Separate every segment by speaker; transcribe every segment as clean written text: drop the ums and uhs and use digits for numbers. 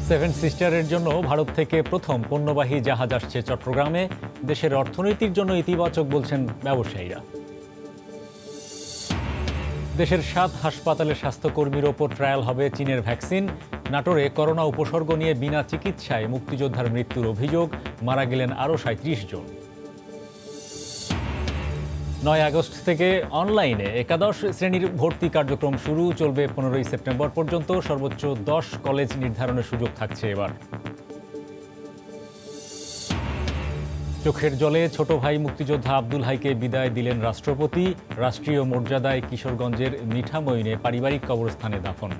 Speaker 1: Seven সিস্টারের জন্য ভারত থেকে প্রথম পণ্যবাহী জাহাজ আসছে চট্টগ্রামে। দেশের অর্থনীতির জন্য ইতিবাচক বলছেন ব্যবসায়ীরা। দেশের 7 হাসপাতালের স্বাস্থ্যকর্মীর ওপর ট্রায়াল হবে চীনের ভ্যাকসিন। নাটোরে করোনা উপসর্গ নিয়ে বিনা চিকিৎসায় মুক্তিযোদ্ধার মৃত্যুর অভিযোগ, মারা গেলেন আরও 37 জন। 9 আগস্ট থেকে অনলাইনে একাদশ শ্রেণীর ভর্তি কার্যক্রম শুরু, চলবে 15ই সেপ্টেম্বর পর্যন্ত। সর্বোচ্চ 10 কলেজ নির্ধারণের সুযোগ থাকছে এবার। চোখের জলে ছোট ভাই মুক্তিযোদ্ধা আব্দুল হাইকে বিদায় দিলেন রাষ্ট্রপতি। রাষ্ট্রীয় মর্যাদায় কিশোরগঞ্জের মিঠামইনে পারিবারিক কবরস্থানে দাফন।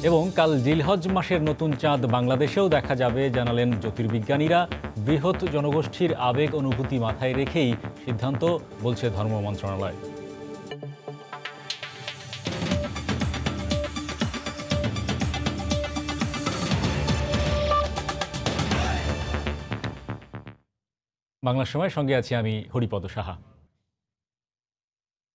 Speaker 1: এবং কাল জিলহজ মাসের নতুন চাঁদ বাংলাদেশেও দেখা যাবে জানালেন জ্যোতির্বিজ্ঞানীরা। বৃহৎ জনগোষ্ঠীর আবেগ অনুভূতি মাথায় রেখেই সিদ্ধান্ত, বলছে ধর্ম মন্ত্রণালয়। বাংলা সময় সঙ্গে আছি আমি হরিপদ সাহা।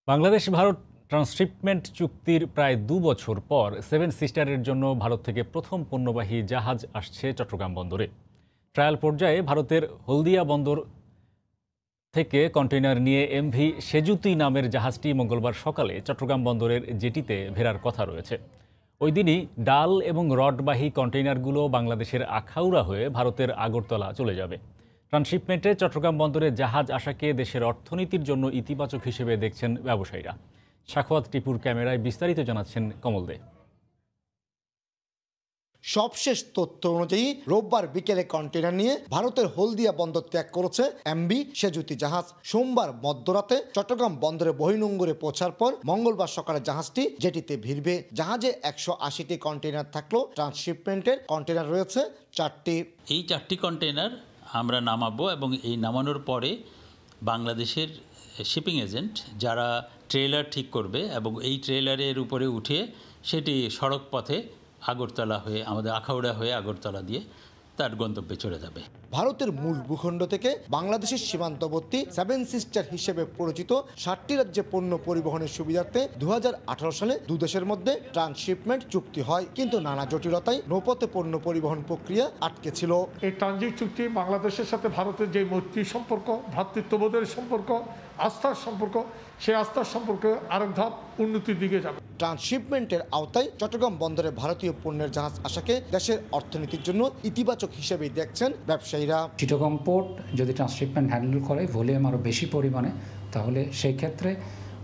Speaker 1: বাংলাদেশ ভারত ট্রান্সশিপমেন্ট চুক্তির প্রায় 2 বছর পর সেভেন সিস্টারের জন্য ভারত থেকে প্রথম পণ্যবাহী জাহাজ আসছে চট্টগ্রাম বন্দরে। ট্রায়াল পর্যায়ে ভারতের হলদিয়া বন্দর থেকে কন্টেইনার নিয়ে এমভি সেজুতি নামের জাহাজটি মঙ্গলবার সকালে চট্টগ্রাম বন্দরের জেটিতে ভেড়ার কথা রয়েছে। ওই দিনই ডাল এবং রডবাহী কন্টেইনারগুলো বাংলাদেশের আখাউড়া হয়ে ভারতের আগরতলা চলে যাবে। ট্রান্সশিপমেন্টে চট্টগ্রাম বন্দরে জাহাজ আসাকে দেশের অর্থনীতির জন্য ইতিবাচক হিসেবে দেখছেন ব্যবসায়ীরা। সাখাওয়াত টিপুর ক্যামেরায় বিস্তারিত জানাচ্ছেন কমল দে।
Speaker 2: সবশেষ তথ্য অনুযায়ী রোববার বিকেলে কন্টেইনার নিয়ে ভারতের হলদিয়া বন্দর ত্যাগ করেছে এমভি সেজুতি জাহাজ। সোমবার মধ্যরাতে চট্টগ্রাম বন্দরে বহির্নোঙরে পৌঁছার পর মঙ্গলবার সকালে জাহাজটি জেটিতে ভিড়বে। জাহাজে 180টি কন্টেইনার থাকলেও ট্রান্সশিপমেন্টের কন্টেইনার রয়েছে 4টি।
Speaker 3: এই 4টি কন্টেইনার আমরা নামাবো এবং এই নামানোর পরে বাংলাদেশের শিপিং এজেন্ট যারা ট্রেলার ঠিক করবে এবং এই ট্রেলারের উপরে উঠে সেটি সড়ক পথে আগরতলা হয়ে আমাদের আখাউড়া হয়ে আগরতলা দিয়ে তার গন্তব্যে চলে যাবে।
Speaker 2: ভারতের মূল ভূখণ্ড থেকে বাংলাদেশের সীমান্তবর্তী সেভেন সিস্টার হিসেবে পরিচিত 7টি রাজ্যে পণ্য পরিবহনের সুবিধার্থে 2018 সালে দুদেশের মধ্যে ট্রান্সশিপমেন্ট চুক্তি হয়, কিন্তু নানা জটিলতায় নৌপথে পণ্য পরিবহন প্রক্রিয়া আটকে ছিল।
Speaker 4: এই ট্রানজিট চুক্তি বাংলাদেশের সাথে ভারতের যে মৈত্রী সম্পর্ক, ভ্রাতৃত্ববোধের সম্পর্ক, আস্থার সম্পর্ক, সেই আস্থার সম্পর্কে আরেক ধাপ উন্নতির দিকে যাবে।
Speaker 2: ট্রান্সশিপমেন্টের আওতায় চট্টগ্রাম বন্দরে ভারতীয় পণ্যের জাহাজ আসাকে দেশের অর্থনীতির জন্য ইতিবাচক হিসেবেই দেখছেন ব্যবসায়ীরা।
Speaker 5: চিটাগং পোর্ট যদি ট্রান্সশিপমেন্ট হ্যান্ডেল করে ভলিউম আরও বেশি পরিমাণে, তাহলে সেই ক্ষেত্রে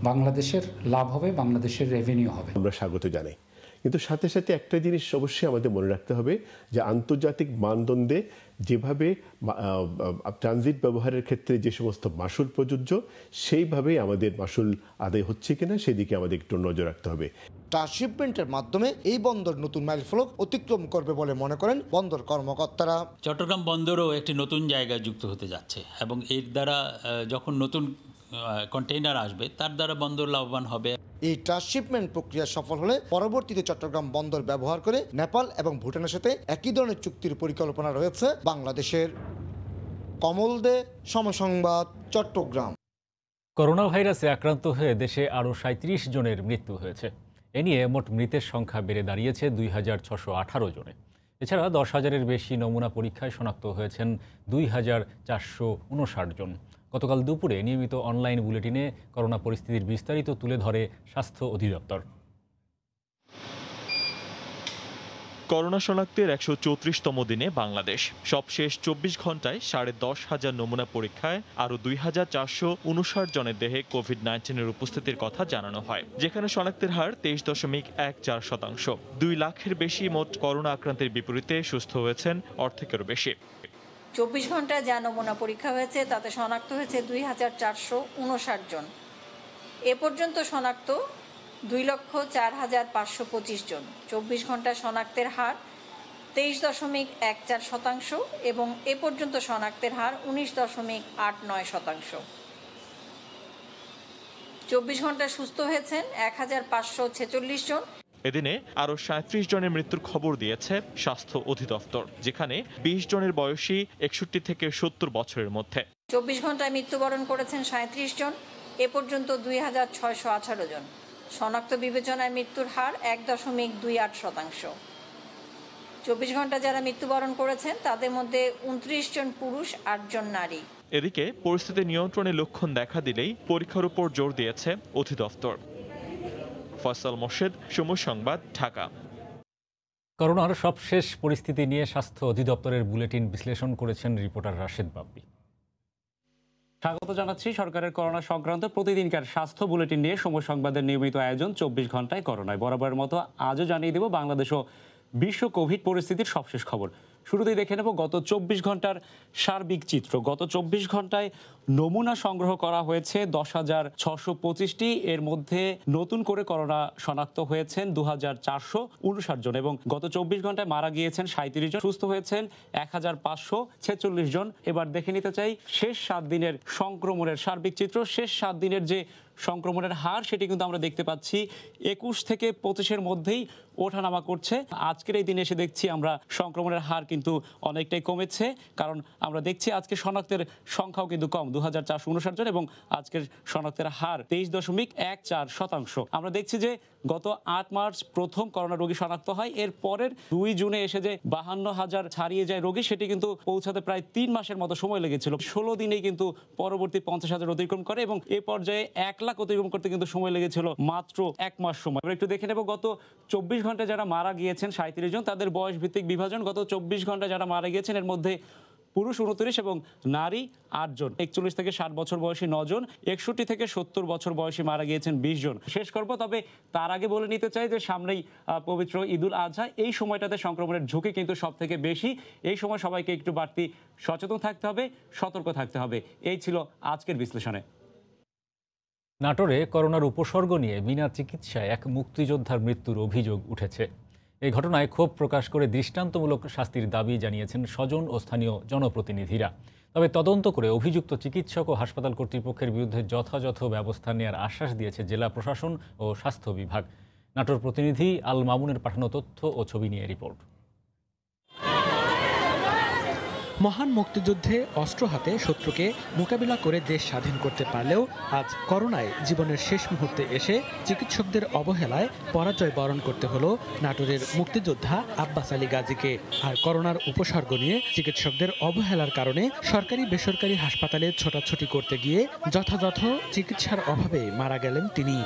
Speaker 5: বাংলাদেশের লাভ হবে, বাংলাদেশের রেভিনিউ হবে।
Speaker 6: আমরা স্বাগত জানাই, কিন্তু সাথে সাথে একটা জিনিস অবশ্যই আমাদের মনে রাখতে হবে যে আন্তর্জাতিক মানদণ্ডে যেভাবে ট্রানজিট ব্যবহারের ক্ষেত্রে যে সমস্ত মাশুল প্রযোজ্য, সেইভাবেই আমাদের মাশুল আদায় হচ্ছে কিনা সেদিকে আমাদের একটু নজর রাখতে হবে।
Speaker 2: ট্রান্সশিপমেন্টের মাধ্যমে এই বন্দর নতুন মাইলফলক অতিক্রম করবে বলে মনে করেন বন্দর কর্মকর্তারা।
Speaker 3: চট্টগ্রাম বন্দরও একটি নতুন জায়গায় যুক্ত হতে যাচ্ছে এবং এর দ্বারা যখন নতুন কন্টেইনার আসবে তার দ্বারা বন্দর লাভবান হবে।
Speaker 2: এই ট্রান্সশিপমেন্ট প্রক্রিয়া সফল হলে পরবর্তীতে চট্টগ্রাম বন্দর ব্যবহার করে নেপাল এবং ভুটানের সাথে একই ধরনের চুক্তির পরিকল্পনা রয়েছে বাংলাদেশের। কমল দে, সময় সংবাদ, চট্টগ্রাম।
Speaker 1: করোনা ভাইরাসে আক্রান্ত হয়ে দেশে আরও 37 জনের মৃত্যু হয়েছে। এ নিয়ে মোট মৃতের সংখ্যা বেড়ে দাঁড়িয়েছে 2618 জনে। এছাড়া 10,000-এর বেশি নমুনা পরীক্ষায় শনাক্ত হয়েছেন 2459 জন। গতকাল দুপুরে নিয়মিত অনলাইন বুলেটিনে করোনা পরিস্থিতির বিস্তারিত তুলে ধরে স্বাস্থ্য অধিদপ্তর।
Speaker 7: করোনা শনাক্তের 134তম দিনে বাংলাদেশ। সবশেষ 24 ঘন্টায় 10,500 নমুনা পরীক্ষায় আরও 2459 জনের দেহে কোভিড-19-এর উপস্থিতির কথা জানানো হয়, যেখানে শনাক্তের হার 23.14%। 2 লাখের বেশি মোট করোনা আক্রান্তের বিপরীতে সুস্থ হয়েছেন অর্ধেকেরও বেশি।
Speaker 8: 24 ঘন্টায় যা নমুনা পরীক্ষা হয়েছে তাতে শনাক্ত হয়েছে 2459 জন। এ পর্যন্ত শনাক্ত 2,04,525 জন। 24 ঘন্টা শনাক্তের হার 23.14% এবং এ পর্যন্ত শনাক্তের হার 19.89%। 24 ঘন্টায় সুস্থ হয়েছেন 1,546 জন।
Speaker 7: এদিনে আরও 37 জনের মৃত্যুর খবর দিয়েছে স্বাস্থ্য অধিদপ্তর, যেখানে 20 জনের বয়সী 61 থেকে 70 বছরের মধ্যে।
Speaker 8: 24 ঘন্টায় মৃত্যুবরণ করেছেন 37 জন। এ পর্যন্ত 2,618 জন। শনাক্ত বিবেচনায় মৃত্যুর হার 1.28%। 24 ঘন্টা যারা মৃত্যুবরণ করেছেন তাদের মধ্যে 29 জন পুরুষ, 8 জন নারী।
Speaker 7: এদিকে পরিস্থিতি নিয়ন্ত্রণে লক্ষণ দেখা দিলেই পরীক্ষার উপর জোর দিয়েছে অধিদপ্তর। ফয়সাল মোর্শেদ, সময় সংবাদ, ঢাকা।
Speaker 1: করোনার সবশেষ পরিস্থিতি নিয়ে স্বাস্থ্য অধিদপ্তরের বুলেটিন বিশ্লেষণ করেছেন রিপোর্টার রাশেদ বাপ্পি।
Speaker 9: স্বাগত জানাচ্ছি সরকারের করোনা সংক্রান্ত প্রতিদিনকার স্বাস্থ্য বুলেটিন নিয়ে সময় সংবাদের নিয়মিত আয়োজন 24 ঘন্টায় করোনায়। বরাবরের মতো আজও জানিয়ে দেব বাংলাদেশ ও বিশ্ব কোভিড পরিস্থিতির সবশেষ খবর। শুরুতেই দেখে নেব গত 24 ঘন্টার সার্বিক চিত্র। গত 24 ঘন্টায় নমুনা সংগ্রহ করা হয়েছে 10,625টি। এর মধ্যে নতুন করে করোনা শনাক্ত হয়েছেন 2,459 জন এবং গত 24 ঘন্টায় মারা গিয়েছেন 37 জন, সুস্থ হয়েছেন 1,546 জন। এবার দেখে নিতে চাই শেষ 7 দিনের সংক্রমণের সার্বিক চিত্র। শেষ 7 দিনের যে সংক্রমণের হার সেটি কিন্তু আমরা দেখতে পাচ্ছি 21 থেকে 25-এর মধ্যেই ওঠানামা করছে। আজকের এই দিনে এসে দেখছি আমরা সংক্রমণের হার কিন্তু অনেকটাই কমেছে, কারণ আমরা দেখছি আজকে শনাক্তের সংখ্যাও কিন্তু কম, 2,459 জন এবং আজকের শনাক্তের হার 23.14%। আমরা দেখছি যে গত 8 মার্চ প্রথম করোনা রোগী শনাক্ত হয়, এর পরের 2 জুনে এসে যে 52,000 ছাড়িয়ে যায় রোগী, সেটি কিন্তু পৌঁছাতে প্রায় 3 মাসের মতো সময় লেগেছিল। 16 দিনেই কিন্তু পরবর্তী 50,000 অতিক্রম করে এবং এ পর্যায়ে 1 লাখ অতিক্রম করতে কিন্তু সময় লেগেছিল মাত্র 1 মাস সময়। আমরা একটু দেখে নেব গত 24 ঘন্টায় যারা মারা গিয়েছেন 37 জন, তাদের বয়স ভিত্তিক বিভাজন। গত 24 ঘন্টায় যারা মারা গিয়েছেন এর মধ্যে পুরুষ 29 এবং নারী 8 জন। 41 থেকে 60 বছর বয়সী 9 জন, 61 থেকে 70 বছর বয়সী মারা গিয়েছেন 20 জন। শেষ করব, তবে তার আগে বলে নিতে চাই যে সামনেই পবিত্র ঈদুল আজহা। এই সময়টাতে সংক্রমণের ঝুঁকি কিন্তু সব থেকে বেশি। এই সময় সবাইকে একটু বাড়তি সচেতন থাকতে হবে, সতর্ক থাকতে হবে। এই ছিল আজকের বিশ্লেষণে।
Speaker 1: নাটোরে করোনার উপসর্গ নিয়ে বিনা চিকিৎসায় এক মুক্তিযোদ্ধার মৃত্যুর অভিযোগ উঠেছে। এই ঘটনায় ক্ষোভ প্রকাশ করে দৃষ্টান্তমূলক শাস্তির দাবি জানিয়েছেন স্বজন ও স্থানীয় জনপ্রতিনিধিরা। তবে তদন্ত করে অভিযুক্ত চিকিৎসক ও হাসপাতাল কর্তৃপক্ষের বিরুদ্ধে যথাযথ ব্যবস্থা নেওয়ার আশ্বাস দিয়েছে জেলা প্রশাসন ও স্বাস্থ্য বিভাগ। নাটোর প্রতিনিধি আল মামুনের পাঠানো তথ্য ও ছবি নিয়ে রিপোর্ট।
Speaker 10: মহান মুক্তিযুদ্ধে অস্ত্র হাতে শত্রুকে মোকাবিলা করে দেশ স্বাধীন করতে পারলেও আজ করোনায় জীবনের শেষ মুহূর্তে এসে চিকিৎসকদের অবহেলায় পরাজয় বরণ করতে হলো নাটোরের মুক্তিযোদ্ধা আব্বাস আলী গাজীকে। আর করোনার উপসর্গ নিয়ে চিকিৎসকদের অবহেলার কারণে সরকারি বেসরকারি হাসপাতালে ছোটাছুটি করতে গিয়ে যথাযথ চিকিৎসার অভাবে মারা গেলেন তিনি।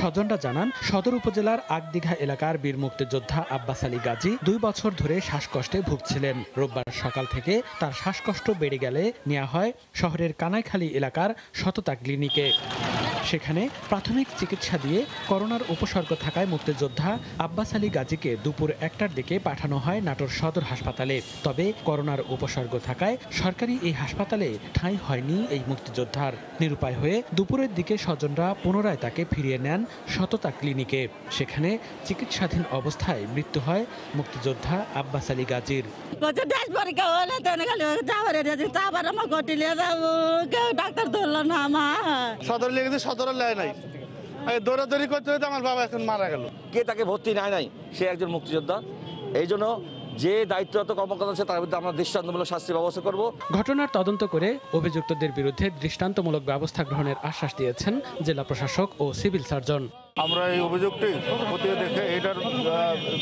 Speaker 10: স্বজনরা জানান, সদর উপজেলার আগদিঘা এলাকার বীর মুক্তিযোদ্ধা আব্বাস আলী গাজী 2 বছর ধরে শ্বাসকষ্টে ভুগছিলেন। রোববার সকাল থেকে তার শ্বাসকষ্ট বেড়ে গেলে নেওয়া হয় শহরের কানাইখালী এলাকার সততা ক্লিনিকে। সেখানে প্রাথমিক চিকিৎসা দিয়ে করোনার উপসর্গ থাকায় মুক্তিযোদ্ধা আব্বাস আলী গাজীকে দুপুর 1টার দিকে পাঠানো হয় নাটোর সদর হাসপাতালে। তবে করোনার উপসর্গ থাকায় সরকারি এই হাসপাতালে ঠাঁই হয়নি এই মুক্তিযোদ্ধার। নিরুপায় হয়ে দুপুরের দিকে স্বজনরা পুনরায় তাকে ফিরিয়ে নেন সততা ক্লিনিকে। সেখানে চিকিৎসাধীন অবস্থায় মৃত্যু হয় মুক্তিযোদ্ধা আব্বাস আলী গাজীর।
Speaker 11: দৌড়াদৌড়ি করতে হতে আমার বাবা এখন মারা গেল। কে তাকে ভর্তি নেয় নাই, সে একজন মুক্তিযোদ্ধা। এই জন্য যে দায়িত্বরত কর্মকর্তা আছে তার বিরুদ্ধে আমরা দৃষ্টান্তমূলক শাস্তির ব্যবস্থা করব।
Speaker 10: ঘটনার তদন্ত করে অভিযুক্তদের বিরুদ্ধে দৃষ্টান্তমূলক ব্যবস্থা গ্রহণের আশ্বাস দিয়েছেন জেলা প্রশাসক ও সিভিল সার্জন।
Speaker 11: আমরা এই অভিযোগটি খতিয়ে দেখে এটার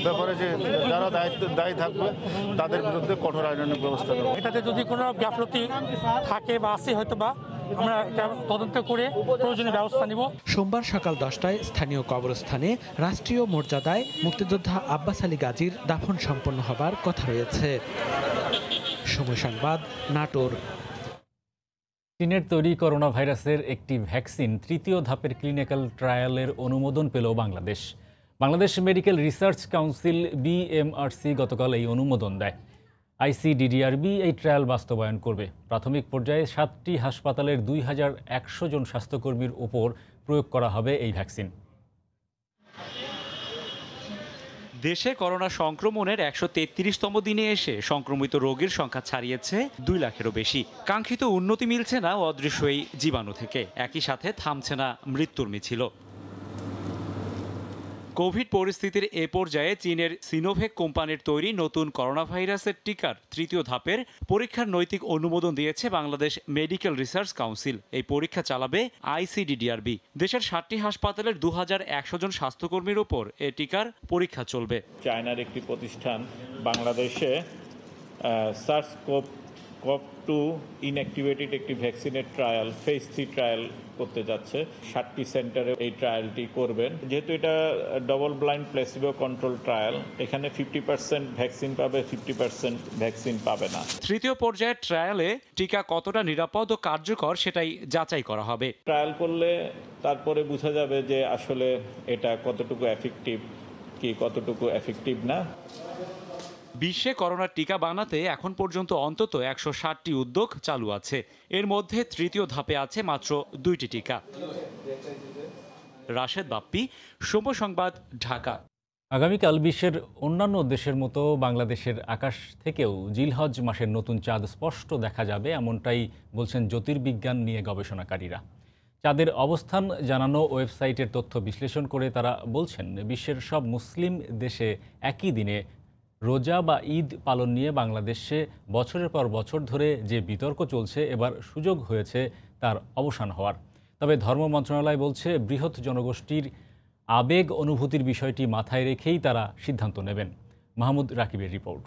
Speaker 11: ব্যাপারে যে যারা দায়ী থাকবে তাদের বিরুদ্ধে কঠোর আইনানুগ ব্যবস্থা করব।
Speaker 12: এটাতে যদি কোনো গাফলতি থাকে বা আছে হয়তো বা আমরা তদন্ত করে প্রয়োজনীয় ব্যবস্থা নিব।
Speaker 10: সোমবার সকাল 10টায় স্থানীয় কবরস্থানে রাষ্ট্রীয় মর্যাদায় মুক্তিযোদ্ধা আব্বাস আলী গাজীর দাফন সম্পন্ন হবার কথা রয়েছে। সময় সংবাদ, নাটোর।
Speaker 1: চীনের তৈরি করোনা ভাইরাসের একটি ভ্যাকসিন 3য় ধাপের ক্লিনিক্যাল ট্রায়ালের অনুমোদন পেল Bangladesh. Bangladesh medical research council BMRC গতকাল এই অনুমোদন দেয়। ICDDRB এই ট্রায়াল বাস্তবায়ন করবে। প্রাথমিক পর্যায়ে 7টি হাসপাতালের 2100 জন স্বাস্থ্যকর্মীর ওপর প্রয়োগ করা হবে এই ভ্যাকসিন।
Speaker 9: দেশে করোনা সংক্রমণের 133তম দিনে এসে সংক্রমিত রোগীর সংখ্যা ছাড়িয়েছে 2 লাখেরও বেশি। কাঙ্ক্ষিত উন্নতি মিলছে না অদৃশ্য এই জীবাণু থেকে, একই সাথে থামছে না মৃত্যুর মিছিল। কোভিড পরিস্থিতির এ পর্যায়ে চীনের সিনোভেক কোম্পানির তৈরি নতুন করোনা ভাইরাসের টিকার তৃতীয় ধাপের পরীক্ষার নৈতিক অনুমোদন দিয়েছে বাংলাদেশ মেডিকেল রিসার্চ কাউন্সিল। এই পরীক্ষা চালাবে ICDDRB। দেশের 60টি হাসপাতালের 2100 জন স্বাস্থ্যকর্মীর উপর এ টিকার পরীক্ষা চলবে।
Speaker 13: চায়নার একটি প্রতিষ্ঠান বাংলাদেশে SARS-CoV-2 ইনঅ্যাক্টিভেটেড একটি ভ্যাকসিনের ট্রায়াল ফেজ 3 ট্রায়াল করতে যাচ্ছে। 60টি সেন্টারে এই ট্রায়ালটি করবেন। যেহেতু এটা double blind placebo control trial, এখানে 50% ভ্যাকসিন পাবে, 50% ভ্যাকসিন পাবে না।
Speaker 9: তৃতীয় পর্যায়ের ট্রায়ালে টিকা কতটা নিরাপদ ও কার্যকর সেটাই যাচাই করা হবে।
Speaker 13: ট্রায়াল করলে তারপরে বোঝা যাবে যে আসলে এটা কতটুকু এফেক্টিভ কি কতটুকু এফেক্টিভ না।
Speaker 9: বিশ্বে করোনার টিকা বানাতে এখন পর্যন্ত অন্তত 160টি উদ্যোগ চালু আছে। এর মধ্যে তৃতীয় ধাপে আছে মাত্র 2টি টিকা। রাশেদ বাপ্পি, সময় সংবাদ, ঢাকা।
Speaker 1: আগামীকাল বিশ্বের অন্যান্য দেশের মতো বাংলাদেশের আকাশ থেকেও জিলহজ মাসের নতুন চাঁদ স্পষ্ট দেখা যাবে, এমনটাই বলছেন জ্যোতির্বিজ্ঞান নিয়ে গবেষণাকারীরা। চাঁদের অবস্থান জানানো ওয়েবসাইটের তথ্য বিশ্লেষণ করে তারা বলছেন, বিশ্বের সব মুসলিম দেশে একই দিনে রোজা বা ঈদ পালন নিয়ে বাংলাদেশে বছরের পর বছর ধরে যে বিতর্ক চলছে, এবার সুযোগ হয়েছে তার অবসান হওয়ার। তবে ধর্ম মন্ত্রণালয় বলছে, বৃহৎ জনগোষ্ঠীর আবেগ অনুভূতির বিষয়টি মাথায় রেখেই তারা সিদ্ধান্ত নেবেন। মাহমুদ রাকিবের রিপোর্ট।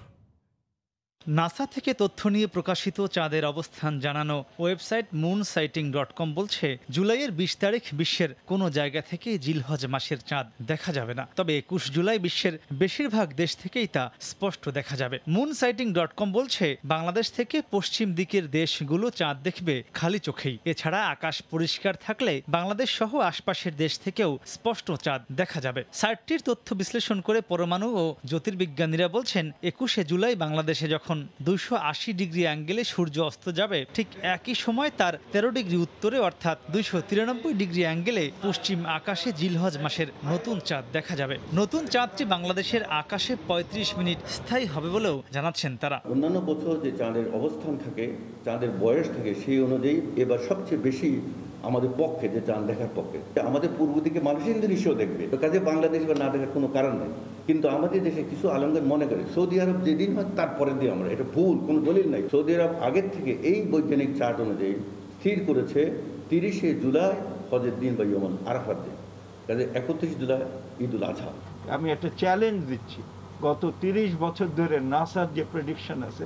Speaker 14: নাসা থেকে তথ্য নিয়ে প্রকাশিত চাঁদের অবস্থান জানানো ওয়েবসাইট moonsighting.com বলছে, জুলাইয়ের 20 তারিখ বিশ্বের কোনো জায়গা থেকে জিলহজ মাসের চাঁদ দেখা যাবে না। তবে 21 জুলাই বিশ্বের বেশিরভাগ দেশ থেকেই তা স্পষ্ট দেখা যাবে। moonsighting.com বলছে, বাংলাদেশ থেকে পশ্চিম দিকের দেশগুলো চাঁদ দেখবে খালি চোখেই। এছাড়া আকাশ পরিষ্কার থাকলে বাংলাদেশ সহ আশপাশের দেশ থেকেও স্পষ্ট চাঁদ দেখা যাবে। সাইটটির তথ্য বিশ্লেষণ করে পরমাণু ও জ্যোতির্বিজ্ঞানীরা বলছেন, 21শে জুলাই বাংলাদেশে যখন 280 ডিগ্রি অ্যাঙ্গেলে সূর্য অস্ত যাবে, ঠিক একই সময় তার 13 ডিগ্রি উত্তরে অর্থাৎ 293 ডিগ্রি অ্যাঙ্গেলে পশ্চিম আকাশে জিলহজ মাসের নতুন চাঁদ দেখা যাবে। নতুন চাঁদটি বাংলাদেশের আকাশে 35 মিনিট স্থায়ী হবে বলেও জানাচ্ছেন তারা।
Speaker 15: অন্যান্য বছর যে চাঁদের অবস্থান থাকে, চাঁদের বয়স থাকে, সেই অনুযায়ী এবার সবচেয়ে বেশি আমাদের পক্ষে যে চাঁদ দেখার পক্ষে। আমাদের পূর্ব দিকে মানুষ ইন্দোনেশিয়াও দেখবে, কাজে বাংলাদেশ বা না দেখার কোনো কারণ নেই। কিন্তু আমাদের দেশে কিছু আলমগীর মনে করে সৌদি আরব যেদিন হয় তারপরের দিন আমরা, এটা ভুল, কোনো দলিল নাই। সৌদি আরব আগের থেকে এই বৈজ্ঞানিক চার্ট অনুযায়ী স্থির করেছে 30শে জুলাই হজের দিন বা ইয়মুল আরাফার দিন, কাজে 31 জুলাই ঈদুল আজহা।
Speaker 16: আমি একটা চ্যালেঞ্জ দিচ্ছি, গত 30 বছর ধরে নাসার যে প্রেডিকশন আছে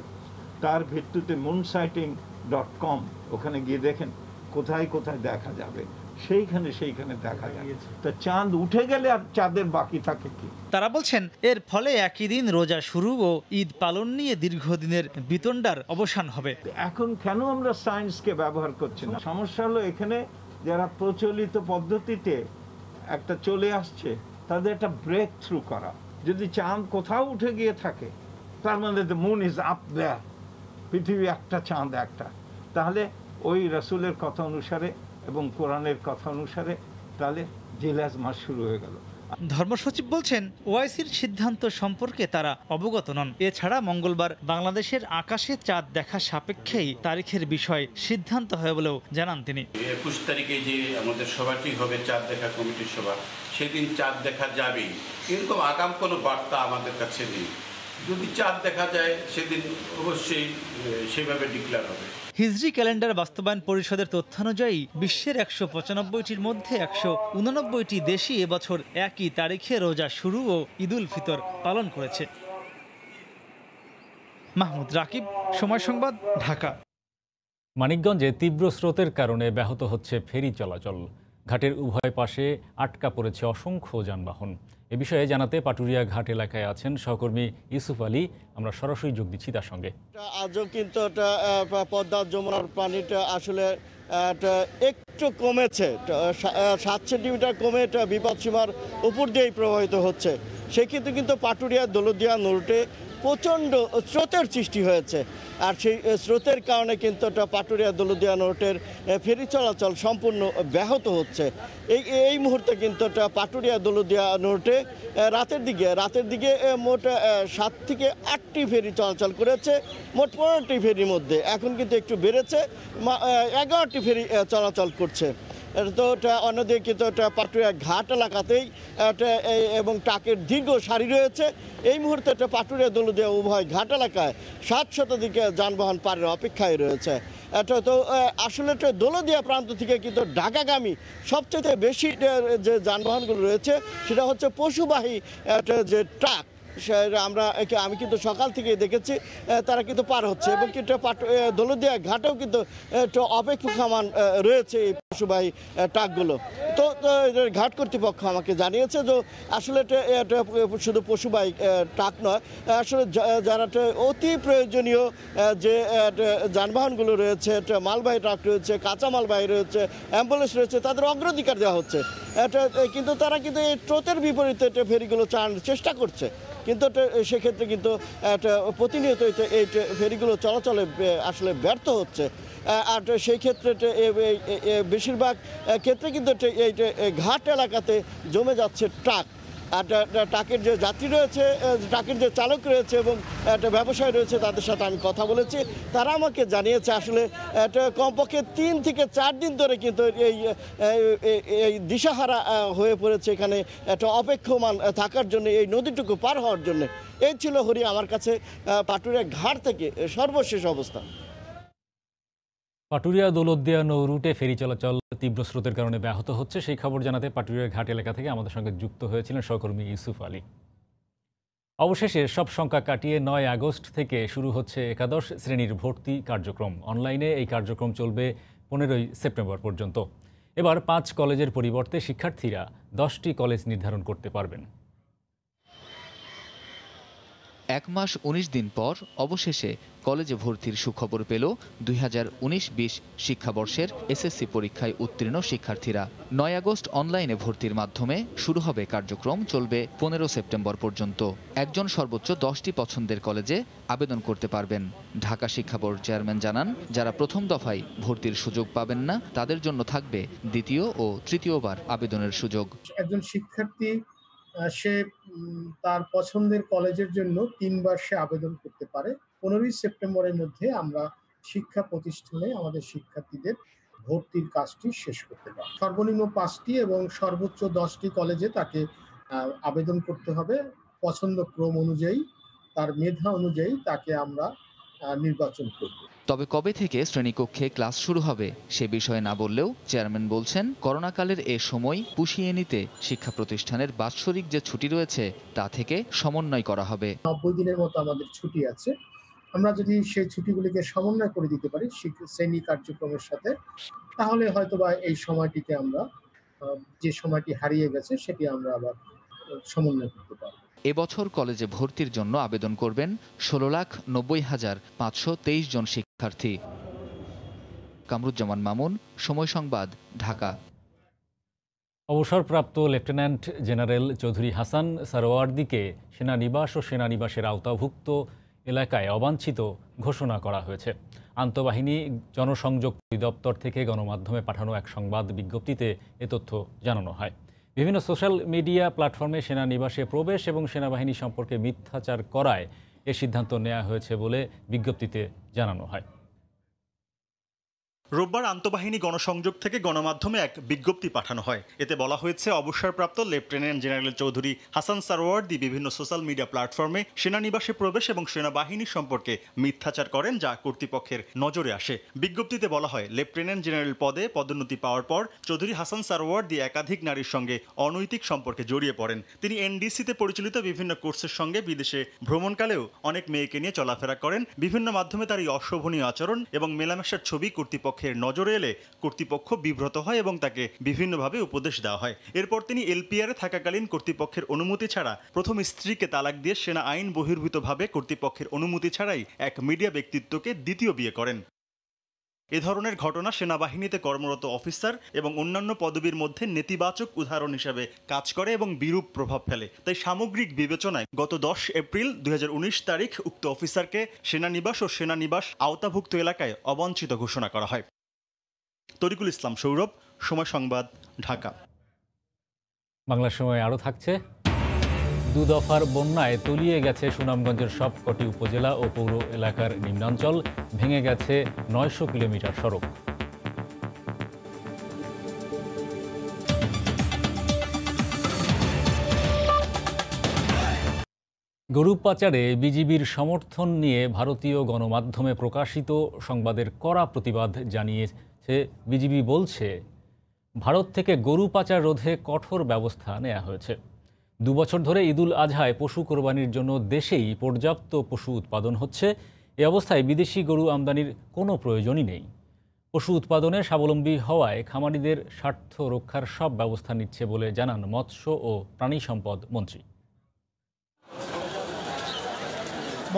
Speaker 16: তার ভিত্তিতে moonsighting.com ওখানে গিয়ে দেখেন কোথায় কোথায় দেখা যাবে, সেইখানে দেখা যায়। তো চাঁদ উঠে গেলে আর চাঁদের বাকি থাকে কি?
Speaker 14: তারা বলছেন, এর ফলে একই দিন রোজা শুরু ও ঈদ পালন নিয়ে দীর্ঘদিনের বিতণ্ডার অবসান হবে।
Speaker 16: এখন কেন আমরা সায়েন্সকে ব্যবহার করছি না? সমস্যা হলো এখানে যারা প্রচলিত পদ্ধতিতে একটা চলে আসছে তাদের একটা ব্রেক থ্রু করা। যদি চাঁদ কোথাও উঠে গিয়ে থাকে, তার মানে দ্য মুন ইজ আপ দেয়ার, পৃথিবী একটা, চাঁদ একটা, তাহলে ওই রাসূলের কথা অনুসারে এবং কোরআনের কথা অনুসারে তাহলে জিলহজ মাস শুরু হয়ে গেল।
Speaker 14: ধর্মসচিব বলছেন, ওআইসির সিদ্ধান্ত সম্পর্কে তারা অবগত নন। এছাড়া মঙ্গলবার বাংলাদেশের আকাশে চাঁদ দেখা সাপেক্ষেই তারিখের বিষয়ে সিদ্ধান্ত হয় বলেও জানান তিনি।
Speaker 17: 21 তারিখে যে আমাদের সভাটি হবে চাঁদ দেখা কমিটির সভা, সেদিন চাঁদ দেখা যাবেই, কিন্তু আগাম কোনো বার্তা আমাদের কাছে নেই। যদি চাঁদ দেখা যায় সেদিন অবশ্যই সেভাবে ডিক্লেয়ার হবে।
Speaker 14: হিজরি ক্যালেন্ডার বাস্তবায়ন পরিষদের তথ্যানুযায়ী বিশ্বের 195টির মধ্যে 189টি দেশই এবছর একই তারিখে রোজা শুরু ও ঈদুল ফিতর পালন করেছে। মাহমুদ রাকিব, সময় সংবাদ, ঢাকা।
Speaker 1: মানিকগঞ্জে তীব্র স্রোতের কারণে ব্যাহত হচ্ছে ফেরি চলাচল। ঘাটের উভয় পাশে আটকা পড়েছে অসংখ্য যানবাহন। এ বিষয়ে জানাতে পাটুরিয়া ঘাট এলাকায় আছেন সহকর্মী ইউসুফ আলী। আমরা সরাসরি যোগ দিচ্ছি তার সঙ্গে।
Speaker 18: আজও কিন্তু পদ্মা যমুনার পানিটা আসলে একটু কমেছে, 7 সেন্টিমিটার কমে বিপদসীমার উপর দিয়েই প্রবাহিত হচ্ছে। সেক্ষেত্রে কিন্তু পাটুরিয়া দৌলতদিয়া রুটে প্রচণ্ড স্রোতের সৃষ্টি হয়েছে, আর সেই স্রোতের কারণে কিন্তু পাটুরিয়া দৌলতদিয়া রুটের ফেরি চলাচল সম্পূর্ণ ব্যাহত হচ্ছে। এই মুহূর্তে কিন্তু পাটুরিয়া দৌলতদিয়া রুটে রাতের দিকে মোট 7 থেকে 8টি ফেরি চলাচল করেছে, মোট 15টি ফেরির মধ্যে এখন কিন্তু একটু বেড়েছে, 11টি ফেরি চলাচল করছে। তো অন্যদিকে কিন্তু পাটুরিয়া ঘাট এলাকাতেই এবং ট্রাকের দীর্ঘ সারি রয়েছে। এই মুহূর্তে পাটুরিয়া দৌলতদিয়া উভয় ঘাট এলাকায় 7 শতাধিক যানবাহন পারের অপেক্ষায় রয়েছে। তো আসলে দৌলতদিয়া প্রান্ত থেকে কিন্তু ঢাকাগামী সবচেয়ে বেশি যে যানবাহনগুলো রয়েছে সেটা হচ্ছে পশুবাহী যে ট্রাক। আমি কিন্তু সকাল থেকে দেখেছি তারা কিন্তু পার হচ্ছে এবং কিন্তু দৌলতদিয়া ঘাটেও কিন্তু একটু অপেক্ষমান রয়েছে এই পশুবাহী ট্রাকগুলো। তো ঘাট কর্তৃপক্ষ আমাকে জানিয়েছে যে আসলে এটা শুধু পশুবাহী ট্রাক নয়, আসলে যারা অতি প্রয়োজনীয় যে যানবাহনগুলো রয়েছে, মালবাহী ট্রাক রয়েছে, কাঁচা মালবাহী রয়েছে, অ্যাম্বুলেন্স রয়েছে, তাদের অগ্রাধিকার দেওয়া হচ্ছে। কিন্তু তারা কিন্তু এই স্রোতের বিপরীতে ফেরিগুলো চালানোর চেষ্টা করছে, কিন্তু সেক্ষেত্রে কিন্তু প্রতিনিয়ত এই ফেরিগুলো চলাচলে আসলে ব্যর্থ হচ্ছে। আর সেই ক্ষেত্রে বেশিরভাগ ক্ষেত্রে কিন্তু এই ঘাট এলাকাতে জমে যাচ্ছে ট্রাক। আর ট্রাকের যে যাত্রী রয়েছে, ট্রাকের যে চালক রয়েছে এবং একটা ব্যবসায়ী রয়েছে, তাদের সাথে আমি কথা বলেছি। তারা আমাকে জানিয়েছে আসলে কমপক্ষে 3 থেকে 4 দিন ধরে কিন্তু এই দিশাহারা হয়ে পড়েছে এখানে একটা অপেক্ষমান থাকার জন্য, এই নদীটুকু পার হওয়ার জন্য। এই ছিল হরি আমার কাছে পাটুরিয়া ঘাট থেকে সর্বশেষ অবস্থা।
Speaker 1: পাটুরিয়া দৌলতদিয়া নৌ রুটে ফেরি চলাচল তীব্র স্রোতের কারণে ব্যাহত হচ্ছে, সেই খবর জানাতে পাটুরিয়া ঘাট এলাকা থেকে আমাদের সঙ্গে যুক্ত হয়েছিলেন সহকর্মী ইউসুফ আলী। অবশেষে সব শঙ্কা কাটিয়ে 9 আগস্ট থেকে শুরু হচ্ছে একাদশ শ্রেণীর ভর্তি কার্যক্রম। অনলাইনে এই কার্যক্রম চলবে 15 সেপ্টেম্বর পর্যন্ত। এবার 5 কলেজের পরিবর্তে শিক্ষার্থীরা 10টি কলেজ নির্ধারণ করতে পারবেন।
Speaker 19: 1 মাস 19 দিন পর অবশেষে কলেজে ভর্তির সুখবর পেল 2019-20 শিক্ষাবর্ষের এসএসসি পরীক্ষায় উত্তীর্ণ শিক্ষার্থীরা। 9 আগস্ট অনলাইনে ভর্তির মাধ্যমে শুরু হবে কার্যক্রম, চলবে 15 সেপ্টেম্বর পর্যন্ত। একজন সর্বোচ্চ 10টি পছন্দের কলেজে আবেদন করতে পারবেন। ঢাকা শিক্ষা বোর্ড চেয়ারম্যান জানান, যারা প্রথম দফায় ভর্তির সুযোগ পাবেন না তাদের জন্য থাকবে দ্বিতীয় ও তৃতীয়বার আবেদনের সুযোগ।
Speaker 20: একজন শিক্ষার্থী সে তার পছন্দের কলেজের জন্য 3 বার সে আবেদন করতে পারে। 15 সেপ্টেম্বরের মধ্যে আমরা শিক্ষা প্রতিষ্ঠানে আমাদের শিক্ষার্থীদের ভর্তির কাজটি শেষ করতে পারি। সর্বনিম্ন 5টি এবং সর্বোচ্চ 10টি কলেজে তাকে আবেদন করতে হবে। পছন্দ ক্রম অনুযায়ী, তার মেধা অনুযায়ী তাকে আমরা নির্বাচন করব।
Speaker 19: তবে কবে থেকে শ্রেণীকক্ষে ক্লাস শুরু হবে সে বিষয়ে না বললেও চেয়ারম্যান বলছেন, করোনাকালের এ সময় পুষিয়ে নিতে শিক্ষা প্রতিষ্ঠানের বাৎসরিক যে ছুটি রয়েছে তা থেকে সমন্বয় করা হবে।
Speaker 20: 90 দিনের মতো আমাদের ছুটি আছে। আমরা যদি সেই ছুটিগুলিকে সমন্বয় করে দিতে পারি শ্রেণী কার্যক্রমের সাথে, তাহলে হয়তোবা এই সময়টিতে আমরা যে সময়টি হারিয়ে গেছে সেটি আমরা আবার সমন্বয় করতে পারব।
Speaker 19: এবছর কলেজে ভর্তির জন্য আবেদন করবেন 16,90,523 জন শিক্ষার্থী। কামরুজ্জামান মামুন, সময় সংবাদ, ঢাকা।
Speaker 1: অবসরপ্রাপ্ত লেফটেন্যান্ট জেনারেল চৌধুরী হাসান সারোয়ার্দিকে সেনানিবাস ও সেনানিবাসের আওতাভুক্ত এলাকায় অবাঞ্ছিত ঘোষণা করা হয়েছে। আন্তঃবাহিনী জনসংযোগ পরিদপ্তর থেকে গণমাধ্যমে পাঠানো এক সংবাদ বিজ্ঞপ্তিতে এ তথ্য জানানো হয়। বিভিন্ন সোশ্যাল মিডিয়া প্ল্যাটফর্মে সেনানিবাসে প্রবেশ এবং সেনাবাহিনী সম্পর্কে মিথ্যাচার করায় এ সিদ্ধান্ত নেওয়া হয়েছে বলে বিজ্ঞপ্তিতে জানানো হয়।
Speaker 21: রোববার আন্তঃবাহিনী গণসংযোগ থেকে গণমাধ্যমে এক বিজ্ঞপ্তি পাঠানো হয়। এতে বলা হয়েছে, অবসরপ্রাপ্ত লেফটেন্যান্ট জেনারেল চৌধুরী হাসান সারোয়ার্দি বিভিন্ন সোশ্যাল মিডিয়া প্ল্যাটফর্মে সেনানিবাসে প্রবেশ এবং সেনাবাহিনী সম্পর্কে মিথ্যাচার করেন, যা কর্তৃপক্ষের নজরে আসে। বিজ্ঞপ্তিতে বলা হয়, লেফটেন্যান্ট জেনারেল পদে পদোন্নতি পাওয়ার পর চৌধুরী হাসান সারোয়ার্দি একাধিক নারীর সঙ্গে অনৈতিক সম্পর্কে জড়িয়ে পড়েন। তিনি এনডিসিতে পরিচালিত বিভিন্ন কোর্সের সঙ্গে বিদেশে ভ্রমণকালেও অনেক মেয়েকে নিয়ে চলাফেরা করেন। বিভিন্ন মাধ্যমে তার এই অশোভনীয় আচরণ এবং মেলামেশার ছবি কর্তৃপক্ষের নজরে এলে কর্তৃপক্ষ বিব্রত হয় এবং তাকে বিভিন্নভাবে উপদেশ দেওয়া হয়। এরপর তিনি এলপিআরে থাকাকালীন কর্তৃপক্ষের অনুমতি ছাড়া প্রথম স্ত্রীকে তালাক দিয়ে সেনা আইন বহির্ভূতভাবে কর্তৃপক্ষের অনুমতি ছাড়াই এক মিডিয়া ব্যক্তিত্বকে দ্বিতীয় বিয়ে করেন। এ ধরনের ঘটনা সেনাবাহিনীতে কর্মরত অফিসার এবং অন্যান্য পদবীর মধ্যে নেতিবাচক উদাহরণ হিসেবে কাজ করে এবং বিরূপ প্রভাব ফেলে। তাই সামগ্রিক বিবেচনায় গত 10 এপ্রিল 2019 তারিখ উক্ত অফিসারকে সেনানিবাস ও সেনানিবাস আওতাভুক্ত এলাকায় অবাঞ্ছিত ঘোষণা করা হয়। তরিকুল ইসলাম সৌরভ, সময় সংবাদ, ঢাকা।
Speaker 1: বাংলা সময় আরও থাকছে। 2 দফার বন্যায় তলিয়ে গেছে সুনামগঞ্জের সবকটি উপজেলা ও পৌর এলাকার নিম্নাঞ্চল, ভেঙে গেছে 900 কিলোমিটার সড়ক। গরু পাচারে বিজিবির সমর্থন নিয়ে ভারতীয় গণমাধ্যমে প্রকাশিত সংবাদের কড়া প্রতিবাদ জানিয়েছে বিজিবি। বলছে, ভারত থেকে গরু পাচার রোধে কঠোর ব্যবস্থা নেওয়া হয়েছে। 2 বছর ধরে ঈদুল আজহায় পশু কোরবানির জন্য দেশেই পর্যাপ্ত পশু উৎপাদন হচ্ছে। এ অবস্থায় বিদেশি গরু আমদানির কোনো প্রয়োজনই নেই। পশু উৎপাদনে স্বাবলম্বী হওয়ায় খামারিদের স্বার্থ রক্ষার সব ব্যবস্থা নিচ্ছে বলে জানান মৎস্য ও প্রাণী সম্পদ মন্ত্রী।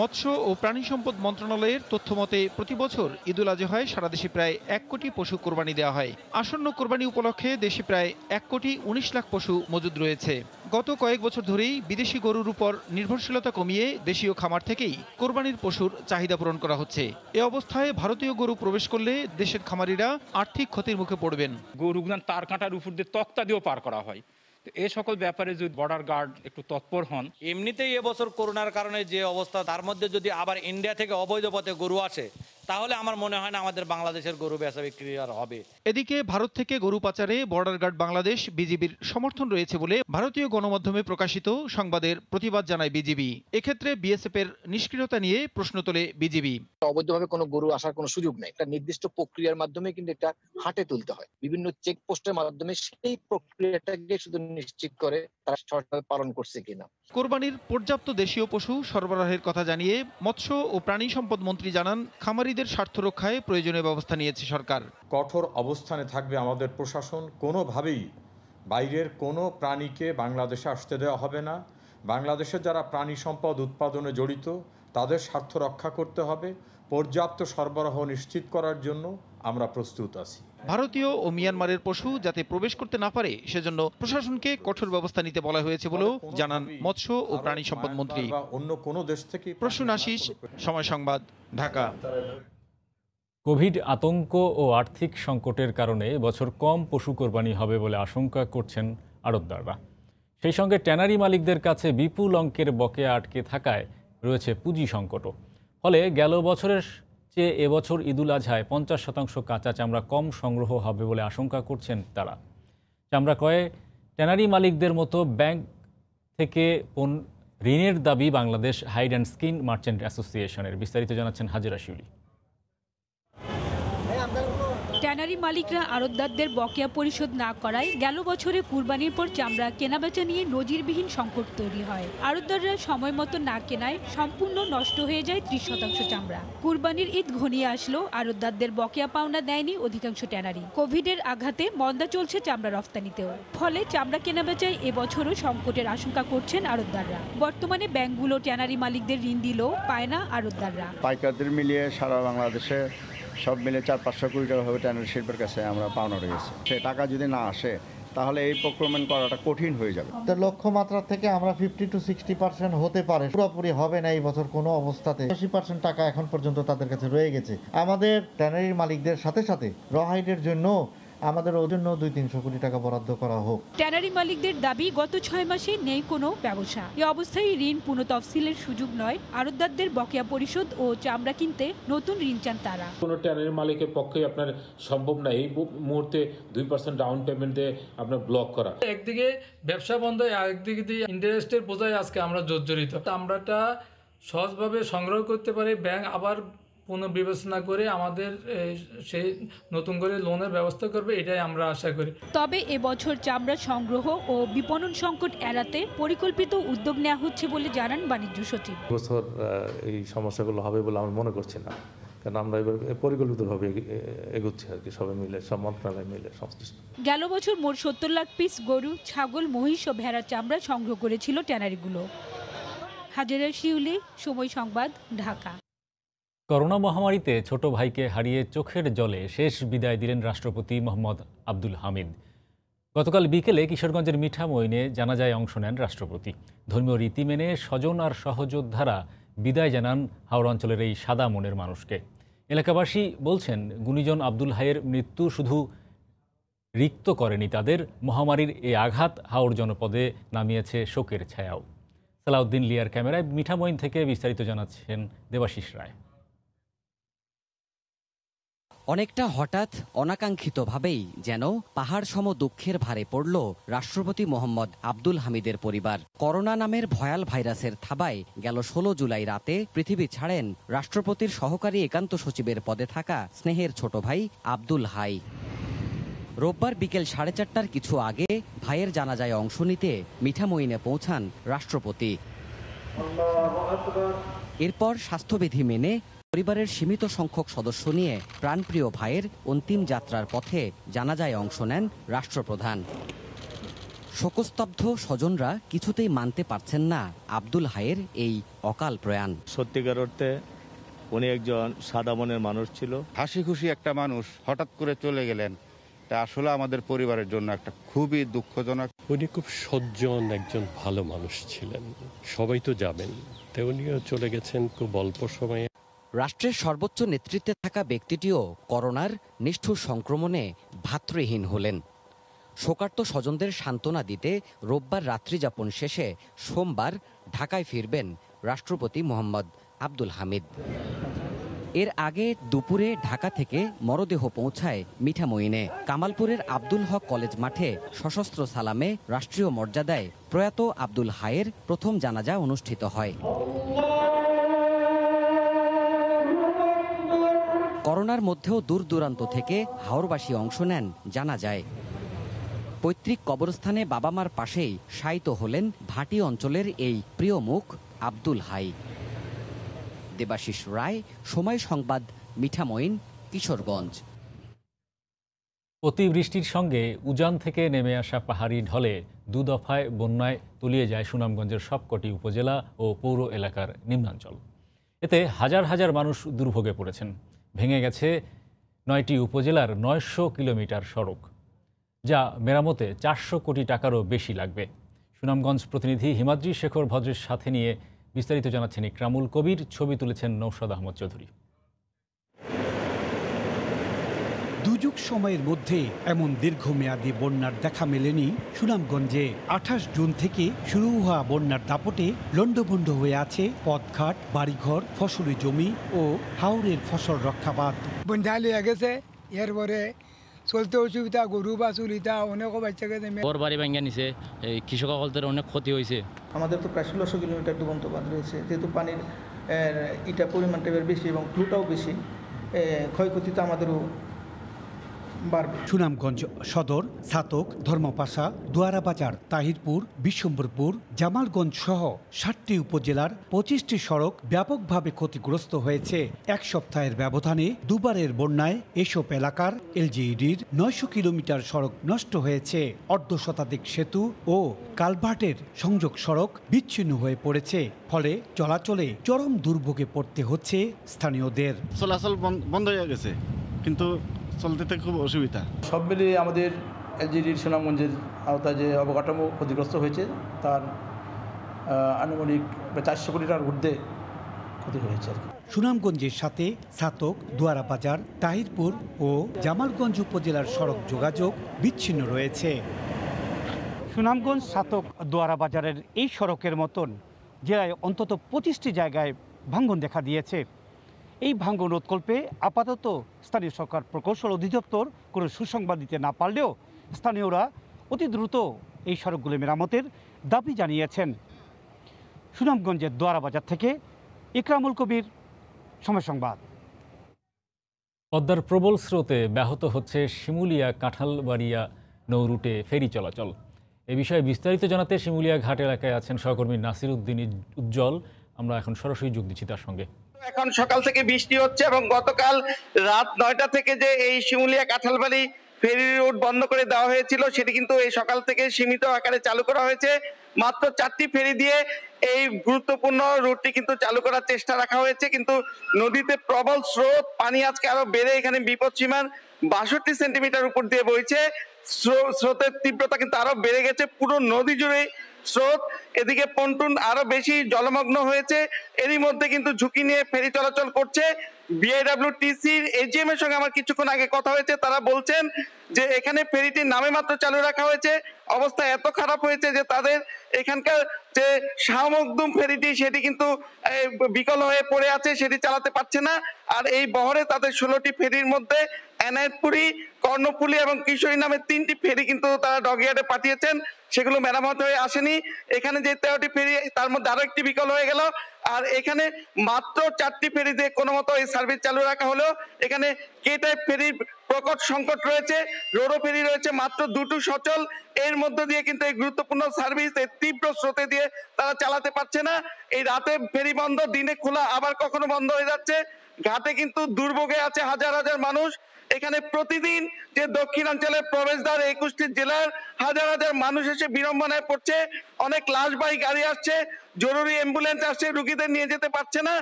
Speaker 4: মৎস্য ও প্রাণী সম্পদ মন্ত্রণালয়ের তথ্যমতে প্রতি বছর ঈদুল আজহায় সারা দেশে প্রায় 1 কোটি পশু কোরবানি দেওয়া হয়। আসন্ন কোরবানি উপলক্ষে দেশে প্রায় 1 কোটি 19 লাখ পশু মজুদ রয়েছে। গত কয়েক বছর ধরেই বিদেশি গরুর উপর নির্ভরশীলতা কমিয়ে দেশীয় খামার থেকেই কোরবানির পশুর চাহিদা পূরণ করা হচ্ছে। এ অবস্থায় ভারতীয় গরু প্রবেশ করলে দেশের খামারিরা আর্থিক ক্ষতির মুখে পড়বেন।
Speaker 22: গরুগুলো তার কাঁটার উপর দিয়ে তক্তা দিয়েও পার করা হয়। এ সকল ব্যাপারে যদি বর্ডার গার্ড একটু তৎপর হন।
Speaker 23: এমনিতেই এবছর করোনার কারণে যে অবস্থা, তার মধ্যে যদি আবার ইন্ডিয়া থেকে অবৈধ পথে গরু আসে, তাহলে আমার মনে হয় না আমাদের বাংলাদেশের গরু বেচা বিক্রি আর হবে।
Speaker 4: এদিকে ভারত থেকে গরু পাচারে বর্ডার গার্ড বাংলাদেশ বিজিবির সমর্থন রয়েছে বলে ভারতীয় গণমাধ্যমে প্রকাশিত সংবাদের প্রতিবাদ জানায় বিজিবি। এক্ষেত্রে বিএসএফ এর নিষ্ক্রিয়তা নিয়ে প্রশ্ন তোলে বিজিবি।
Speaker 24: অবৈধভাবে কোনো গরু আসার কোনো সুযোগ নেই। একটা নির্দিষ্ট প্রক্রিয়ার মাধ্যমে কিন্তু এটা হাটে তুলতে হয়, বিভিন্ন চেকপোস্টের মাধ্যমে। সেই প্রক্রিয়াটাকে শুধু নিশ্চিত করে তারা সঠিকভাবে পালন করছে কিনা।
Speaker 4: কোরবানির পর্যাপ্ত দেশীয় পশু সরবরাহের কথা জানিয়ে মৎস্য ও প্রাণী সম্পদ মন্ত্রী জানান, খামারিদের স্বার্থ রক্ষায় প্রয়োজনীয় ব্যবস্থা নিয়েছে সরকার।
Speaker 25: কঠোর অবস্থানে থাকবে আমাদের প্রশাসন। কোনোভাবেই বাইরের কোনো প্রাণীকে বাংলাদেশে আসতে দেওয়া হবে না। বাংলাদেশে যারা প্রাণী সম্পদ উৎপাদনে জড়িত তাদের স্বার্থ রক্ষা করতে হবে। পর্যাপ্ত সরবরাহ নিশ্চিত করার জন্য আমরা প্রস্তুত আছি।
Speaker 4: ভারতীয় ও মিয়ানমারের পশু যাতে প্রবেশ করতে না পারে সেজন্য প্রশাসনকে কঠোর ব্যবস্থা নিতে বলা হয়েছে বলেও জানান মৎস্য ও প্রাণী সম্পদ মন্ত্রী।
Speaker 25: অন্য কোনো দেশ থেকে
Speaker 4: প্রসূন আশিস, সময় সংবাদ, ঢাকা।
Speaker 1: কোভিড আতঙ্ক ও আর্থিক সংকটের কারণে বছর কম পশু কোরবানি হবে বলে আশঙ্কা করছেন আড়তদাররা। সেই সঙ্গে ট্যানারি মালিকদের কাছে বিপুল অঙ্কের বকেয়া আটকে থাকায় রয়েছে পুঁজি সংকটও। ফলে গেল বছরের চেয়ে এবছর ঈদুল আজহায় 50% কাঁচা চামড়া কম সংগ্রহ হবে বলে আশঙ্কা করছেন তারা। চামড়া ক্রয়ে ট্যানারি মালিকদের মতো ব্যাংক থেকে ঋণের দাবি Bangladesh hide and skin merchant অ্যাসোসিয়েশনের। বিস্তারিত জানাচ্ছেন হাজিরা শিউলি।
Speaker 26: ট্যানারি মালিকরা আড়তদারদের বকেয়া পরিশোধ না করায় গেল বছরে কুরবানির পর চামড়া কেনাবেচা নিয়ে নজিরবিহীন সংকট তৈরি হয়। আড়তদাররা সময় মতো না কেনায় সম্পূর্ণ নষ্ট হয়ে যায় 30% চামড়া। কুরবানির ঈদ ঘনিয়ে আসলেও আড়তদারদের বকেয়া পাওনা দেয়নি অধিকাংশ ট্যানারি। কোভিডের আঘাতে মন্দা চলছে চামড়া রফতানিতেও। ফলে চামড়া কেনাবেচায় এবছরও সংকটের আশঙ্কা করছেন আড়তদাররা। বর্তমানে ব্যাংকগুলো ট্যানারি মালিকদের ঋণ দিলেও পায় না আড়তদাররা।
Speaker 27: পাইকারদের মিলিয়ে সারা বাংলাদেশে সব মিলে 400-500 কোটি টাকা হবে ট্যানারি শিল্পের কাছে আমরা পাওনা রয়েছে। সে টাকা যদি না আসে তাহলে এই প্রক্রিয়ামেন্ট করাটা কঠিন হয়ে যাবে।
Speaker 28: লক্ষ্যমাত্রা থেকে আমরা 50 to 60% হতে পারে, পুরোপুরি হবে না এই বছর কোনো অবস্থাতে। 80% টাকা এখন পর্যন্ত তাদের কাছে রয়ে গেছে। আমাদের ট্যানারির মালিকদের সাথে সাথে রহাইডের জন্য আমাদের ওর জন্য 200-300 কোটি টাকা বরাদ্দ করা হোক।
Speaker 26: ট্যানারি মালিকদের দাবি, গত 6 মাসে নেই কোনো ব্যবসা। এই অবস্থায় ঋণ পুনঃতফসিলের সুযোগ নয়। আড়তদারদের বকেয়া পরিশোধ ও চামড়া কিনতে নতুন ঋণ চান তারা।
Speaker 29: কোনো ট্যানারি মালিকের পক্ষে আপনার সম্ভব না এই মুহূর্তে 2% ডাউন পেমেন্ট দিয়ে আপনার ব্লক করা।
Speaker 30: একদিকে ব্যবসা বন্ধ, একদিকে দিয়ে ইন্টারেস্টের বোঝায় আজকে আমরা জর্জরিত। চামড়াটা সহজভাবে সংগ্রহ করতে পারে ব্যাংক, আবার পুনর্বিবেচনা করে আমাদের সেই নতুন করে লোনের ব্যবস্থা করবে, এটাই আমরা আশা করি।
Speaker 26: তবে এবছর চামড়া সংগ্রহ ও বিপণন সংকট এড়াতে পরিকল্পিত উদ্যোগ নেওয়া হচ্ছে বলে জানান বাণিজ্য সচিব।
Speaker 31: বছর এই সমস্যাগুলো হবে বলে আমি মনে করছি না, কারণ আমরা এবার পরিকল্পিতভাবে এগোচ্ছি আর কি, সবাই মিলে, সব মন্ত্রণালয় মিলে সংশ্লিষ্ট।
Speaker 26: গেল বছর মোট 70 লাখ পিস গরু, ছাগল, মহিষ ও ভেড়ার চামড়া সংগ্রহ করেছিল ট্যানারিগুলো। হাজিরা শিউলি, সময় সংবাদ, ঢাকা।
Speaker 1: করোনা মহামারীতে ছোট ভাইকে হারিয়ে চোখের জলে শেষ বিদায় দিলেন রাষ্ট্রপতি মোহাম্মদ আব্দুল হামিদ। গতকাল বিকেলে কিশোরগঞ্জের মিঠামইনে জানাজায় অংশ নেন রাষ্ট্রপতি। ধর্মীয় রীতি মেনে স্বজন আর সহযোদ্ধারা বিদায় জানান হাওড়া অঞ্চলের এই সাদা মনের মানুষকে। এলাকাবাসী বলছেন, গুণীজন আব্দুল হাইয়ের মৃত্যু শুধু রিক্ত করেনি তাদের, মহামারীর এই আঘাত হাওড় জনপদে নামিয়েছে শোকের ছায়াও। সালাউদ্দিন লিয়ার ক্যামেরায় মিঠামইন থেকে বিস্তারিত জানাচ্ছেন দেবাশিস রায়।
Speaker 2: অনেকটা হঠাৎ অনাকাঙ্ক্ষিতভাবেই যেন পাহাড় সম দুঃখের ভারে পড়ল রাষ্ট্রপতি মোহাম্মদ আব্দুল হামিদের পরিবার। করোনা নামের ভয়াল ভাইরাসের থাবায় গেল 16 জুলাই রাতে পৃথিবী ছাড়েন রাষ্ট্রপতির সহকারী একান্ত সচিবের পদে থাকা স্নেহের ছোট ভাই আব্দুল হাই। রোববার বিকেল 4:30টার কিছু আগে ভাইয়ের জানাজায় অংশ নিতে মিঠামইনে পৌঁছান রাষ্ট্রপতি। এরপর স্বাস্থ্যবিধি মেনে পরিবারের সীমিত সংখ্যক সদস্য নিয়ে প্রাণপ্রিয় ভাইয়ের অন্তিম যাত্রার পথে জানাজায় অংশ নেন রাষ্ট্রপ্রধান। শোকস্তব্ধ স্বজনরা কিছুতেই মানতে পারছেন না আব্দুল হাইয়ের এই অকাল প্রয়াণ।
Speaker 3: সত্যিকার অর্থে উনি একজন সাদা মনের মানুষ ছিল,
Speaker 5: হাসি খুশি একটা মানুষ হঠাৎ করে চলে গেলেন। তা আসলে আমাদের পরিবারের জন্য একটা খুবই দুঃখজনক।
Speaker 6: উনি খুব সজ্জন একজন ভালো মানুষ ছিলেন, সবাই তো যাবেন, তো উনিও চলে গেছেন খুব অল্প সময়ে।
Speaker 2: রাষ্ট্রের সর্বোচ্চ নেতৃত্বে থাকা ব্যক্তিটিও করোনার নিষ্ঠুর সংক্রমণে ভাতৃহীন হলেন। শোকার্ত স্বজনদের সান্ত্বনা দিতে রোববার রাত্রিযাপন শেষে সোমবার ঢাকায় ফিরবেন রাষ্ট্রপতি মোহাম্মদ আব্দুল হামিদ। এর আগে দুপুরে ঢাকা থেকে মরদেহ পৌঁছায় মিঠামইনে। কামালপুরের আব্দুল হক কলেজ মাঠে সশস্ত্র সালামে রাষ্ট্রীয় মর্যাদায় প্রয়াত আব্দুল হাইয়ের প্রথম জানাজা অনুষ্ঠিত হয়। করোনার মধ্যেও দূর দূরান্ত থেকে হাওরবাসী অংশ নেন জানাজায়। পৈতৃক কবরস্থানে বাবা মার পাশেই শায়িত হলেন ভাটি অঞ্চলের এই প্রিয় মুখ আব্দুল হাই। দেবাশিস রায়, সময় সংবাদ, মিঠামইন, কিশোরগঞ্জ।
Speaker 1: অতিবৃষ্টির সঙ্গে উজান থেকে নেমে আসা পাহাড়ি ঢলে 2 দফায় বন্যায় তলিয়ে যায় সুনামগঞ্জের সবকটি উপজেলা ও পৌর এলাকার নিম্নাঞ্চল। এতে হাজার হাজার মানুষ দুর্ভোগে পড়েছেন। ভেঙে গেছে 9টি উপজেলার 900 কিলোমিটার সড়ক, যা মেরামতে 400 কোটি টাকারও বেশি লাগবে। সুনামগঞ্জ প্রতিনিধি হিমাদ্রি শেখর ভদ্রের সাথে নিয়ে বিস্তারিত জানাচ্ছেন ইকরামুল কবির, ছবি তুলেছেন নৌশাদ আহমদ চৌধুরী।
Speaker 7: দুর্যোগ সময়ের মধ্যে এমন দীর্ঘমেয়াদী বন্যার দেখা মেলেনি সুনামগঞ্জে। 28 জুন থেকে শুরু হওয়া বন্যার দাপটে লন্ডভন্ড হয়ে আছে পথঘাট, বাড়িঘর, ফসলি জমি ও হাওরের ফসল রক্ষাবাদ।
Speaker 8: বন্যা লেগে গেছে, এরপরে চলতে অসুবিধা, গরু বাছুরিতা অনেক বাচ্চা গেছে,
Speaker 9: ঘর বাড়ি ভাঙা নিছে, কৃষক সকলদের অনেক ক্ষতি হয়েছে।
Speaker 10: আমাদের তো প্রায় 1600 কিলোমিটার ডুবন্ত বাঁধ রয়েছে, যেহেতু পানির ইটা পরিমাণটা এবার বেশি এবং ফ্লুটাও বেশি, ক্ষয়ক্ষতি তো আমাদেরও বাড়বে।
Speaker 7: সুনামগঞ্জ সদর, ছাতক, ধর্মপাশা, দুয়ারাবাজার, তাহিরপুর, বিশ্বম্বরপুর, জামালগঞ্জ সহ 7টি উপজেলার 25টি সড়ক ব্যাপকভাবে ক্ষতিগ্রস্ত হয়েছে। এক সপ্তাহের ব্যবধানে দুবারের বন্যায় এসব এলাকার এলজিইডির 900 কিলোমিটার সড়ক নষ্ট হয়েছে। অর্ধশতাধিক সেতু ও কালভার্টের সংযোগ সড়ক বিচ্ছিন্ন হয়ে পড়েছে, ফলে চলাচলে চরম দুর্ভোগে পড়তে হচ্ছে স্থানীয়দের।
Speaker 5: চলাচল বন্ধ হয়ে গেছে, কিন্তু চলতে খুব অসুবিধা।
Speaker 11: সব মিলিয়ে আমাদের এলজিডির সুনামগঞ্জের আওতায় যে অবকাঠামো ক্ষতিগ্রস্ত হয়েছে তার আনুমানিক 400 কোটি টাকার ঊর্ধ্বে ক্ষতি হয়েছে আর কি।
Speaker 7: সুনামগঞ্জের সাথে ছাতক, দুয়ারাবাজার, তাহিরপুর ও জামালগঞ্জ উপজেলার সড়ক যোগাযোগ বিচ্ছিন্ন রয়েছে। সুনামগঞ্জ, ছাতক, দুয়ারাবাজারের এই সড়কের মতন জেলায় অন্তত 25টি জায়গায় ভাঙন দেখা দিয়েছে। এই ভাঙন রোধকল্পে আপাতত স্থানীয় সরকার প্রকৌশল অধিদপ্তর কোনো সুসংবাদ দিতে না পারলেও স্থানীয়রা অতি দ্রুত এই সড়কগুলো মেরামতের দাবি জানিয়েছেন। সুনামগঞ্জের দোয়ারাবাজার থেকে ইকরামুল কবির, সময় সংবাদ।
Speaker 1: পদ্মার প্রবল স্রোতে ব্যাহত হচ্ছে শিমুলিয়া কাঁঠালবাড়িয়া নৌ রুটে ফেরি চলাচল। এ বিষয়ে বিস্তারিত জানাতে শিমুলিয়া ঘাট এলাকায় আছেন সহকর্মী নাসির উদ্দিন উজ্জ্বল। আমরা এখন সরাসরি যোগ দিচ্ছি তার সঙ্গে।
Speaker 12: এখন সকাল থেকে বৃষ্টি হচ্ছে এবং গতকাল রাত 9টা থেকে যে এই শিমুলিয়া কাঁঠালবাড়ি ফেরি রুট বন্ধ করে দেওয়া হয়েছিল, সেটি কিন্তু এই সকাল থেকে সীমিত আকারে চালু করা হয়েছে। মাত্র 4টি ফেরি দিয়ে এই গুরুত্বপূর্ণ রুটটি কিন্তু চালু করার চেষ্টা রাখা হয়েছে, কিন্তু নদীতে প্রবল স্রোত, পানি আজকে আরো বেড়ে এখানে বিপদসীমার 62 সেন্টিমিটার উপর দিয়ে বইছে। স্রোতের তীব্রতা কিন্তু আরো বেড়ে গেছে। পুরো নদী জুড়ে স্রোত, এদিকে পন্টুন আরো বেশি জলমগ্ন হয়েছে। এরই মধ্যে কিন্তু ঝুঁকি নিয়ে ফেরি চলাচল করছে। বিআইডব্লিউটিসির এজিএম এর সঙ্গে আমার কিছুক্ষণ আগে কথা হয়েছে, তারা বলছেন যে এখানে ফেরিটি নামে মাত্র চালু রাখা হয়েছে, অবস্থা এত খারাপ হয়েছে যে তাদের এখানকার যে শাহ মখদুম ফেরিটি সেটি কিন্তু বিকল হয়ে পড়ে আছে, সেটি চালাতে পারছে না। আর এই বহরে তাদের 16টি ফেরির মধ্যে এনায়েতপুরি, কর্ণফুলী এবং কিশোরী নামে 3টি ফেরি কিন্তু তারা ডকইয়ার্ডে পাঠিয়েছেন, সেগুলো মেরামত হয়ে আসেনি। এখানে যে 13টি ফেরি তার মধ্যে আরো একটি বিকল হয়ে গেল। আর এখানে মাত্র 4টি ফেরিতে কোনো মতো এই সার্ভিস চালু রাখা হলো। এখানে কে টাইপ ফেরির প্রকট সংকট রয়েছে, রোরো ফেরি রয়েছে মাত্র 2টি সচল। এর মধ্য দিয়ে কিন্তু এই গুরুত্বপূর্ণ সার্ভিস এই তীব্র স্রোতে দিয়ে তারা চালাতে পারছে না। এই রাতে ফেরি বন্ধ, দিনে খোলা, আবার কখনো বন্ধ হয়ে যাচ্ছে। ঘাটে কিন্তু দুর্ভোগে আছে হাজার হাজার মানুষ। এখানে প্রতিদিন যে দক্ষিণাঞ্চলের প্রবেশদ্বার 21টি জেলার হাজার হাজার মানুষ এসে বিড়ম্বনায় পড়ছে। অনেক লাশবাহী গাড়ি আসছে, জরুরি অ্যাম্বুলেন্স আসছে, রুগীদের নিয়ে যেতে পারছে না।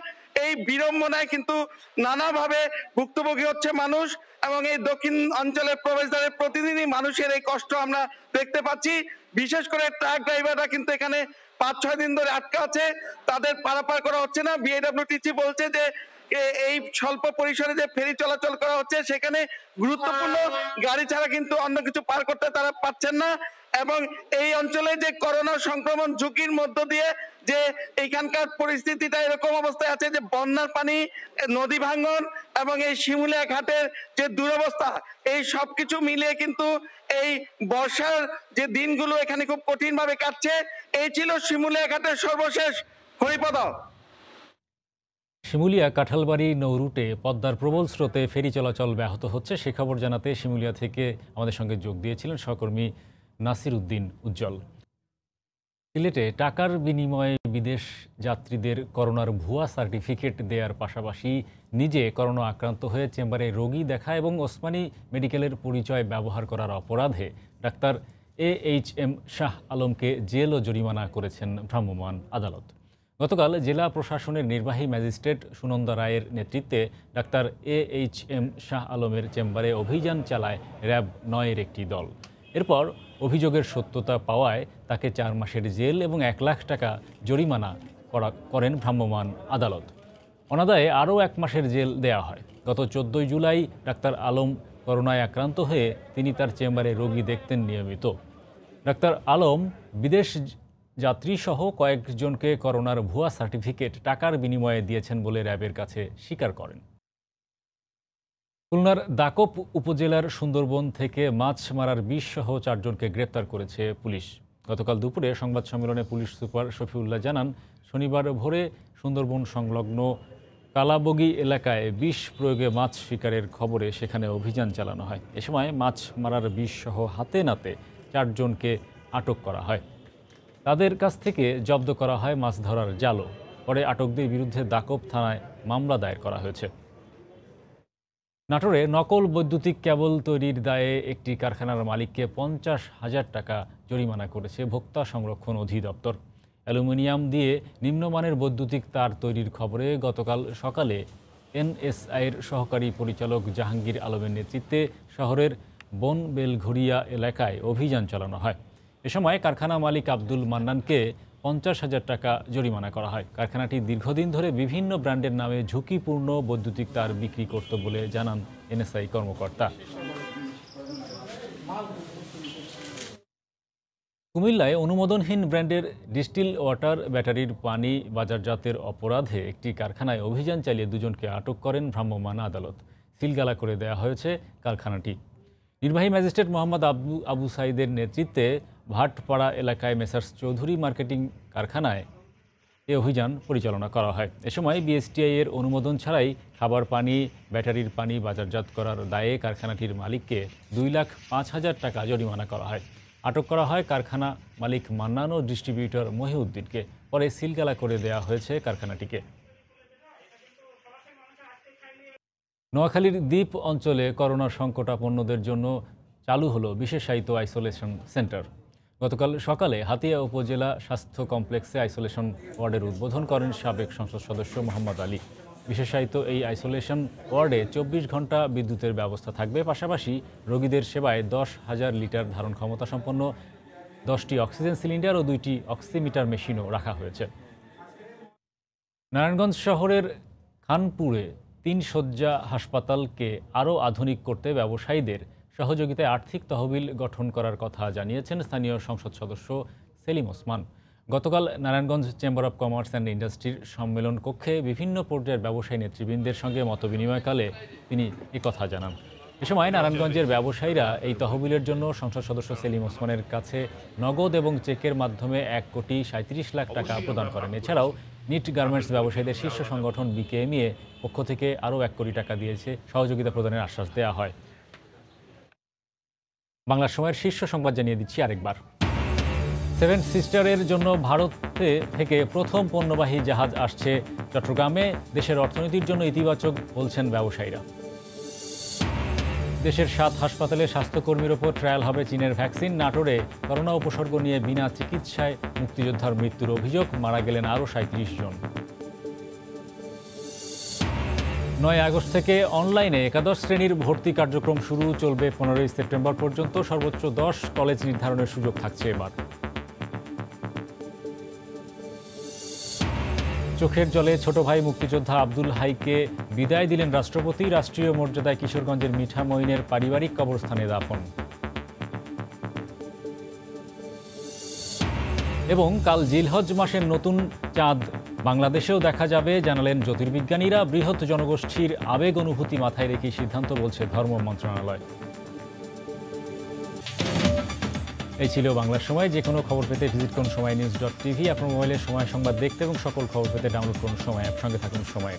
Speaker 12: এই বিড়ম্বনায় কিন্তু নানাভাবে ভুক্তভোগী হচ্ছে মানুষ, এবং এই দক্ষিণ অঞ্চলের প্রবেশদ্বারে প্রতিদিনই মানুষের এই কষ্ট আমরা দেখতে পাচ্ছি। বিশেষ করে ট্রাক ড্রাইভাররা কিন্তু এখানে 5-6 দিন ধরে আটকা আছে, তাদের পারাপার করা হচ্ছে না। বিআইডব্লিউটিসি বলছে যে এই স্বল্প পরিসরে যে ফেরি চলাচল করা হচ্ছে সেখানে গুরুত্বপূর্ণ গাড়ি ছাড়া কিন্তু অন্য কিছু পার করতে তারা পারছেন না। এবং এই অঞ্চলে যে করোনা সংক্রমণ ঝুঁকির মধ্য দিয়ে যে এইখানকার পরিস্থিতিটা এরকম অবস্থায় আছে যে বন্যার পানি, নদী ভাঙন এবং এই শিমুলিয়া ঘাটের যে দুরবস্থা, এই সবকিছু মিলিয়ে কিন্তু এই বর্ষার যে দিনগুলো এখানে খুব কঠিন ভাবে কাটছে। এই ছিল শিমুলিয়া ঘাটের সর্বশেষ। হরিপদ।
Speaker 1: শিমুলিয়া কাঁঠালবাড়ি নৌ রুটে পদ্মার প্রবল স্রোতে ফেরি চলাচল ব্যাহত হচ্ছে, সে খবর জানাতে শিমুলিয়া থেকে আমাদের সঙ্গে যোগ দিয়েছিলেন সহকর্মী নাসির উদ্দিন উজ্জ্বল। সিলেটে টাকার বিনিময়ে বিদেশ যাত্রীদের করোনার ভুয়া সার্টিফিকেট দেওয়ার পাশাপাশি নিজে করোনা আক্রান্ত হয়ে চেম্বারে রোগী দেখা এবং ওসমানী মেডিকেলের পরিচয় ব্যবহার করার অপরাধে ডাক্তার AHM শাহ আলমকে জেল ও জরিমানা করেছেন ভ্রাম্যমাণ আদালত। গতকাল জেলা প্রশাসনের নির্বাহী ম্যাজিস্ট্রেট সুনন্দা রায়ের নেতৃত্বে ডাক্তার AHM শাহ আলমের চেম্বারে অভিযান চালায় র্যাব 9-এর একটি দল। এরপর অভিযোগের সত্যতা পাওয়ায় তাকে 4 মাসের জেল এবং 1 লাখ টাকা জরিমানা করেন ভ্রাম্যমাণ আদালত। অনাদায়ে আরও 1 মাসের জেল দেয়া হয়। গত 14 জুলাই ডাক্তার আলম করোনায় আক্রান্ত হয়ে তিনি তার চেম্বারে রোগী দেখতেন নিয়মিত। ডাক্তার আলম বিদেশ যাত্রীসহ কয়েকজনকে করোনার ভুয়া সার্টিফিকেট টাকার বিনিময়ে দিয়েছেন বলে র্যাবের কাছে স্বীকার করেন। খুলনার দাকপ উপজেলার সুন্দরবন থেকে মাছ মারার বিষ-সহ 4 জনকে গ্রেপ্তার করেছে পুলিশ। গতকাল দুপুরে সংবাদ সম্মেলনে পুলিশ সুপার শফিউল্লাহ জানান, শনিবার ভোরে সুন্দরবন সংলগ্ন কালাবগি এলাকায় বিষ প্রয়োগে মাছ শিকারের খবরে সেখানে অভিযান চালানো হয়। এ সময় মাছ মারার বিষ-সহ হাতে নাতে 4 জনকে আটক করা হয়। তাদের কাছ থেকে জব্দ করা হয় মাছ ধরার জালও। পরে আটকদের বিরুদ্ধে দাকপ থানায় মামলা দায়ের করা হয়েছে। নাটোরে নকল বৈদ্যুতিক কেবল তৈরির দায়ে একটি কারখানার মালিককে 50,000 টাকা জরিমানা করেছে ভোক্তা সংরক্ষণ অধিদপ্তর। অ্যালুমিনিয়াম দিয়ে নিম্নমানের বৈদ্যুতিক তার তৈরির খবরে গতকাল সকালে NSI'র সহকারী পরিচালক জাহাঙ্গীর আলমের নেতৃত্বে শহরের বনবেলঘড়িয়া এলাকায় অভিযান চালানো হয়। এ সময় কারখানা মালিক আব্দুল মান্নানকে 50,000 টাকা জরিমানা করা হয়। কারখানাটি দীর্ঘদিন ধরে বিভিন্ন ব্র্যান্ডের নামে ঝুঁকিপূর্ণ বৈদ্যুতিক তার বিক্রি করত বলে জানান NSI কর্মকর্তা। কুমিল্লায় অনুমোদনহীন ব্র্যান্ডের ডিস্টিল ওয়াটার ব্যাটারির পানি বাজারজাতের অপরাধে একটি কারখানায় অভিযান চালিয়ে 2 জনকে আটক করেন ভ্রাম্যমাণ আদালত। সিলগালা করে দেওয়া হয়েছে কারখানাটি। নির্বাহী ম্যাজিস্ট্রেট মোহাম্মদ আবু সাইদের নেতৃত্বে ভাটপাড়া এলাকায় মেসার্স চৌধুরী মার্কেটিং কারখানায় এ অভিযান পরিচালনা করা হয়। এ সময় BSTI এর অনুমোদন ছাড়াই খাবার পানি, ব্যাটারির পানি বাজারজাত করার দায়ে কারখানাটির মালিককে 2,05,000 টাকা জরিমানা করা হয়। আটক করা হয় কারখানা মালিক মান্নান ও ডিস্ট্রিবিউটর মহিউদ্দিনকে। পরে সিলগালা করে দেওয়া হয়েছে কারখানাটিকে। নোয়াখালীর দ্বীপ অঞ্চলে করোনা সংকটাপন্নদের জন্য চালু হলো বিশেষায়িত আইসোলেশন সেন্টার। গতকাল সকালে হাতিয়া উপজেলা স্বাস্থ্য কমপ্লেক্সে আইসোলেশন ওয়ার্ডের উদ্বোধন করেন সাবেক সংসদ সদস্য মোহাম্মদ আলী। বিশেষায়িত এই আইসোলেশন ওয়ার্ডে 24 ঘন্টা বিদ্যুতের ব্যবস্থা থাকবে। পাশাপাশি রোগীদের সেবায় 10,000 লিটার ধারণ ক্ষমতা সম্পন্ন 10টি অক্সিজেন সিলিন্ডার ও 2টি অক্সিমিটার মেশিনও রাখা হয়েছে। নারায়ণগঞ্জ শহরের খানপুরে 3 শয্যা হাসপাতালকে আরও আধুনিক করতে ব্যবসায়ীদের সহযোগিতায় আর্থিক তহবিল গঠন করার কথা জানিয়েছেন স্থানীয় সংসদ সদস্য সেলিম ওসমান। গতকাল Narayanganj chamber of commerce and ইন্ডাস্ট্রির সম্মেলন কক্ষে বিভিন্ন পর্যায়ের ব্যবসায়ী নেতৃবৃন্দের সঙ্গে মতবিনিময়কালে তিনি কথা জানান। এ সময় নারায়ণগঞ্জের ব্যবসায়ীরা এই তহবিলের জন্য সংসদ সদস্য সেলিম ওসমানের কাছে নগদ এবং চেকের মাধ্যমে 1,37,00,000 টাকা প্রদান করেন। এছাড়াও নিট গার্মেন্টস ব্যবসায়ীদের শীর্ষ সংগঠন বিকেএমইএ পক্ষ থেকে আরও 1 কোটি টাকা দিয়েছে সহযোগিতা প্রদানের আশ্বাস দেওয়া হয়। বাংলা সময়ের শীর্ষ সংবাদ জানিয়ে দিচ্ছি আরেকবার। 7 সিস্টারের জন্য ভারত থেকে প্রথম পণ্যবাহী জাহাজ আসছে চট্টগ্রামে। দেশের অর্থনীতির জন্য ইতিবাচক বলছেন ব্যবসায়ীরা। দেশের 7 হাসপাতালে স্বাস্থ্যকর্মীর ওপর ট্রায়াল হবে চীনের ভ্যাকসিন। নাটোরে করোনা উপসর্গ নিয়ে বিনা চিকিৎসায় মুক্তিযোদ্ধার মৃত্যুর অভিযোগ, মারা গেলেন আরও 37 জন। 9 আগস্ট থেকে অনলাইনে একাদশ শ্রেণীর ভর্তি কার্যক্রম শুরু, চলবে 15 সেপ্টেম্বর পর্যন্ত। সর্বোচ্চ 10 কলেজ নির্ধারণের সুযোগ থাকছে এবার। চোখের জলে ছোট ভাই মুক্তিযোদ্ধা আব্দুল হাইকে বিদায় দিলেন রাষ্ট্রপতি। রাষ্ট্রীয় মর্যাদায় কিশোরগঞ্জের মিঠামইনের পারিবারিক কবরস্থানে দাফন। এবং কাল জিলহজ মাসের নতুন চাঁদ বাংলাদেশেও দেখা যাবে জানালেন জ্যোতির্বিজ্ঞানীরা। বৃহৎ জনগোষ্ঠীর আবেগ অনুভূতি মাথায় রেখে সিদ্ধান্ত বলছে ধর্ম মন্ত্রণালয়। এই ছিল বাংলার সময়। যে কোনো খবর পেতে ভিজিট করুন সময়নিউজ.tv। আপনার মোবাইলে সময় সংবাদ দেখতে এবং সকল খবর পেতে ডাউনলোড করুন সময় অ্যাপ। সঙ্গে থাকুন সময়।